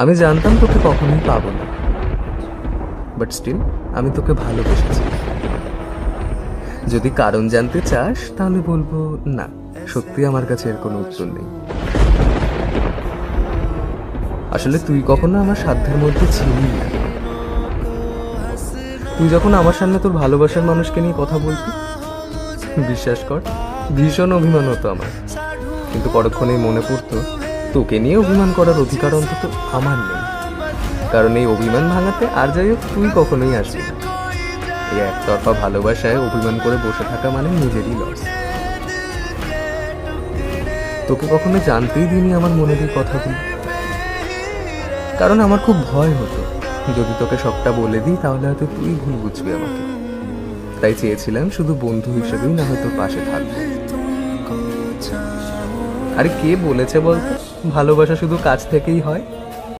আমি জানতাম তোকে কখনোই পাবো না, বাট স্টিল আমি তোকে ভালোবেসেছি। যদি কারণ জানতে চাস তাহলে বলবো না, সত্যি আমার কাছে এর কোনো উত্তর নেই। আসলে তুই কখনো আমার সাধ্যের মধ্যে ছিলি না। তুই যখন আমার সামনে তোর ভালোবাসার মানুষকে নিয়ে কথা বলতি, বিশ্বাস কর ভীষণ অভিমান হতো আমার, কিন্তু পরক্ষণেই মনে পড়তো তোকে নিয়ে অভিমান করার অধিকার অন্তত আমার নেই। কারণ এই অভিমান ভাঙাতে আর যাই হোক তুই কখনোই আসবি না। এই একতরফা ভালোবাসায় অভিমান করে বসে থাকা মানে নিজেরই লস। তোকে কখনো জানতেই দিইনি আমার মনের এই কথাগুলো, কারণ আমার খুব ভয় হতো যদি তোকে সবটা বলে দিই তাহলে হয়তো তুই ভুল বুঝবি আমাকে। তাই চেয়েছিলাম শুধু বন্ধু হিসেবেই না হয়তো পাশে থাকবো। আরে কে বলেছে বলতো ভালোবাসা শুধু কাছ থেকেই হয়?